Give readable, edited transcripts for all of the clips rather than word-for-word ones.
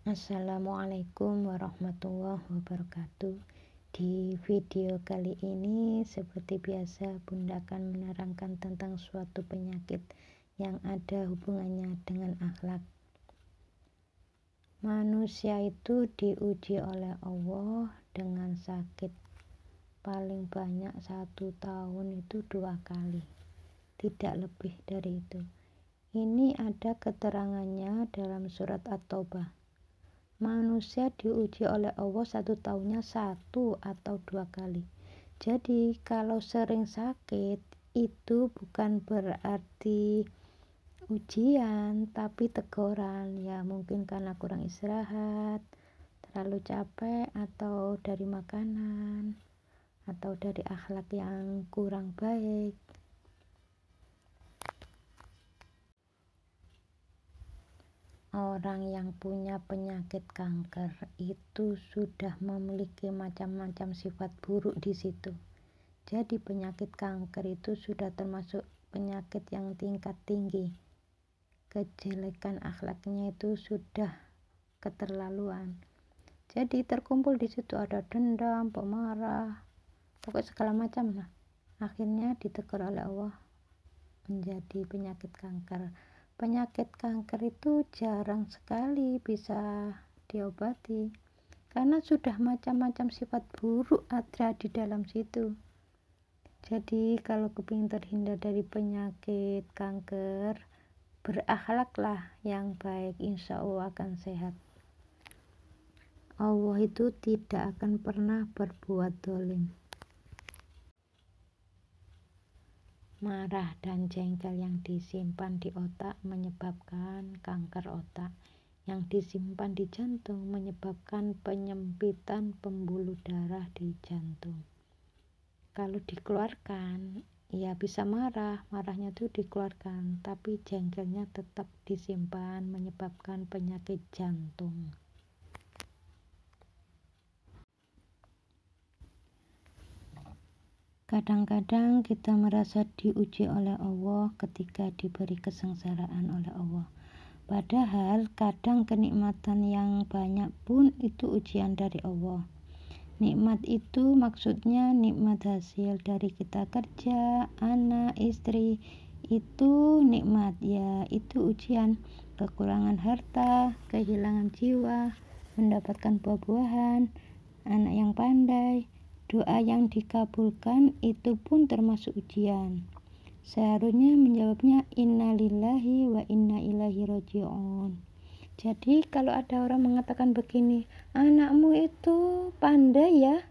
Assalamualaikum warahmatullahi wabarakatuh. Di video kali ini seperti biasa Bunda akan menerangkan tentang suatu penyakit yang ada hubungannya dengan akhlak. Manusia itu diuji oleh Allah dengan sakit paling banyak 1 tahun itu 2 kali, tidak lebih dari itu. Ini ada keterangannya dalam surat At-Taubah. Manusia diuji oleh Allah 1 tahunnya 1 atau 2 kali. Jadi kalau sering sakit itu bukan berarti ujian, tapi teguran. Ya mungkin karena kurang istirahat, terlalu capek, atau dari makanan, atau dari akhlak yang kurang baik. Orang yang punya penyakit kanker itu sudah memiliki macam-macam sifat buruk di situ. Jadi penyakit kanker itu sudah termasuk penyakit yang tingkat tinggi. Kejelekan akhlaknya itu sudah keterlaluan. Jadi terkumpul di situ ada dendam, pemarah, pokoknya segala macam lah. Akhirnya ditegur oleh Allah menjadi penyakit kanker. Penyakit kanker itu jarang sekali bisa diobati karena sudah macam-macam sifat buruk ada di dalam situ. Jadi kalau kepingin terhindar dari penyakit kanker, berakhlaklah yang baik, insya Allah akan sehat. Allah itu tidak akan pernah berbuat zalim. Marah dan jengkel yang disimpan di otak menyebabkan kanker otak. Yang disimpan di jantung menyebabkan penyempitan pembuluh darah di jantung. Kalau dikeluarkan, ya bisa marah, marahnya itu dikeluarkan, tapi jengkelnya tetap disimpan menyebabkan penyakit jantung. Kadang-kadang kita merasa diuji oleh Allah ketika diberi kesengsaraan oleh Allah. Padahal kadang kenikmatan yang banyak pun itu ujian dari Allah. Nikmat itu maksudnya nikmat hasil dari kita kerja, anak, istri. Itu nikmat, ya itu ujian. Kekurangan harta, kehilangan jiwa, mendapatkan buah-buahan, anak yang pandai, doa yang dikabulkan itu pun termasuk ujian. Seharusnya menjawabnya innalillahi wa inna ilaihi raji'un. Jadi kalau ada orang mengatakan begini, anakmu itu pandai ya,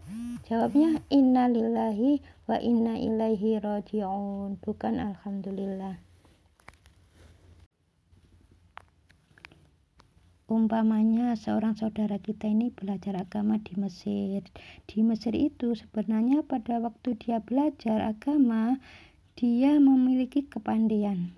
jawabnya innalillahi wa inna ilaihi raji'un, bukan alhamdulillah. Umpamanya seorang saudara kita ini belajar agama di Mesir. Di Mesir itu sebenarnya pada waktu dia belajar agama, dia memiliki kepandaian.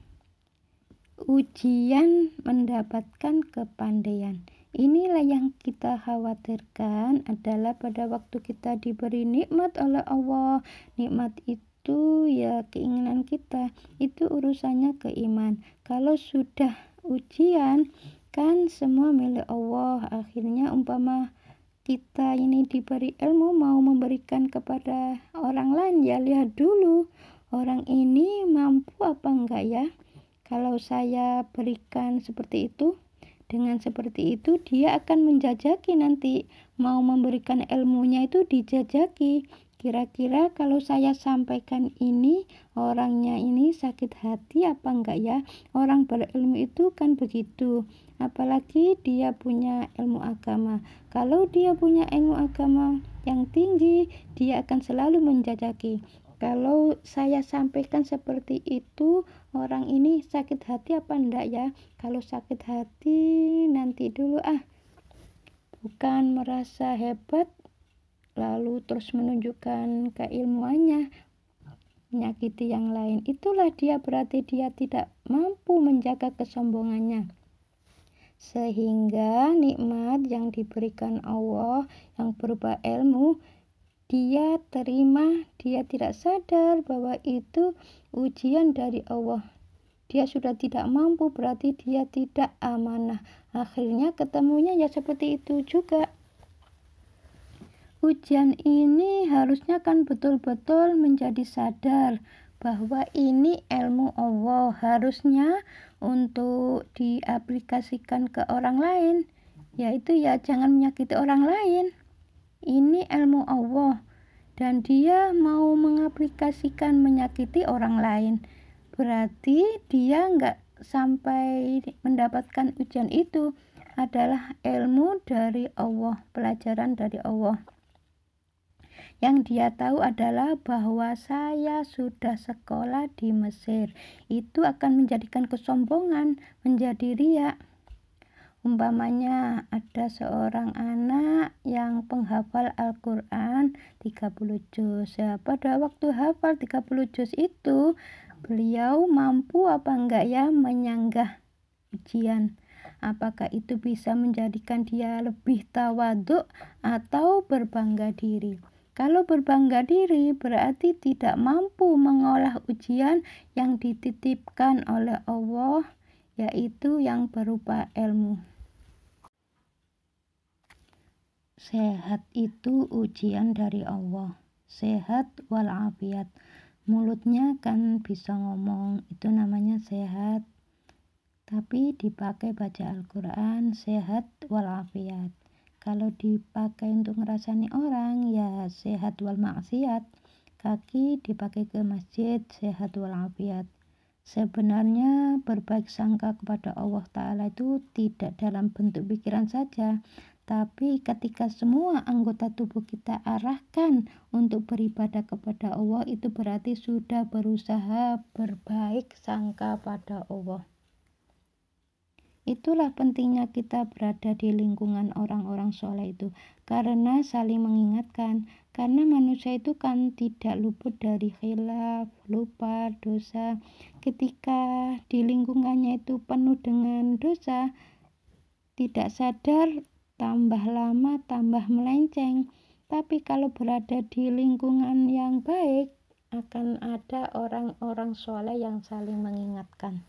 Ujian mendapatkan kepandaian. Inilah yang kita khawatirkan adalah pada waktu kita diberi nikmat oleh Allah. Nikmat itu ya keinginan kita. Itu urusannya keiman. Kalau sudah ujian, kan semua milik Allah. Akhirnya umpama kita ini diberi ilmu mau memberikan kepada orang lain, ya lihat dulu orang ini mampu apa enggak ya. Kalau saya berikan seperti itu, dengan seperti itu dia akan menjajaki nanti, mau memberikan ilmunya itu dijajaki. Kira-kira kalau saya sampaikan ini, orangnya ini sakit hati apa enggak ya? Orang berilmu itu kan begitu. Apalagi dia punya ilmu agama. Kalau dia punya ilmu agama yang tinggi, dia akan selalu menjajaki. Kalau saya sampaikan seperti itu, orang ini sakit hati apa enggak ya? Kalau sakit hati nanti dulu bukan merasa hebat lalu terus menunjukkan keilmuannya, menyakiti yang lain. Itulah dia berarti dia tidak mampu menjaga kesombongannya. Sehingga nikmat yang diberikan Allah yang berupa ilmu, dia terima, dia tidak sadar bahwa itu ujian dari Allah. dia sudah tidak mampu, berarti dia tidak amanah. Akhirnya ketemunya ya seperti itu juga. Ujian ini harusnya kan betul-betul menjadi sadar bahwa ini ilmu Allah, harusnya untuk diaplikasikan ke orang lain, yaitu ya jangan menyakiti orang lain. Ini ilmu Allah dan dia mau mengaplikasikan menyakiti orang lain, berarti dia nggak sampai mendapatkan ujian itu. Adalah ilmu dari Allah, pelajaran dari Allah. Yang dia tahu adalah bahwa saya sudah sekolah di Mesir. Itu akan menjadikan kesombongan, menjadi riya. Umpamanya ada seorang anak yang penghafal Al-Quran 30 juz. Ya, pada waktu hafal 30 juz itu, beliau mampu apa enggak ya menyanggah ujian? Apakah itu bisa menjadikan dia lebih tawadhu atau berbangga diri? Kalau berbangga diri berarti tidak mampu mengolah ujian yang dititipkan oleh Allah, yaitu yang berupa ilmu. Sehat itu ujian dari Allah. Sehat walafiat. Mulutnya kan bisa ngomong, itu namanya sehat. Tapi dipakai baca Al-Quran, sehat walafiat. Kalau dipakai untuk ngerasani orang, ya sehat wal maksiat. Kaki dipakai ke masjid, sehat walafiat. Sebenarnya berbaik sangka kepada Allah Ta'ala itu tidak dalam bentuk pikiran saja, tapi ketika semua anggota tubuh kita arahkan untuk beribadah kepada Allah, itu berarti sudah berusaha berbaik sangka pada Allah. Itulah pentingnya kita berada di lingkungan orang-orang soleh itu, karena saling mengingatkan. Karena manusia itu kan tidak luput dari khilaf, lupa, dosa. Ketika di lingkungannya itu penuh dengan dosa, tidak sadar, tambah lama tambah melenceng. Tapi kalau berada di lingkungan yang baik, akan ada orang-orang soleh yang saling mengingatkan.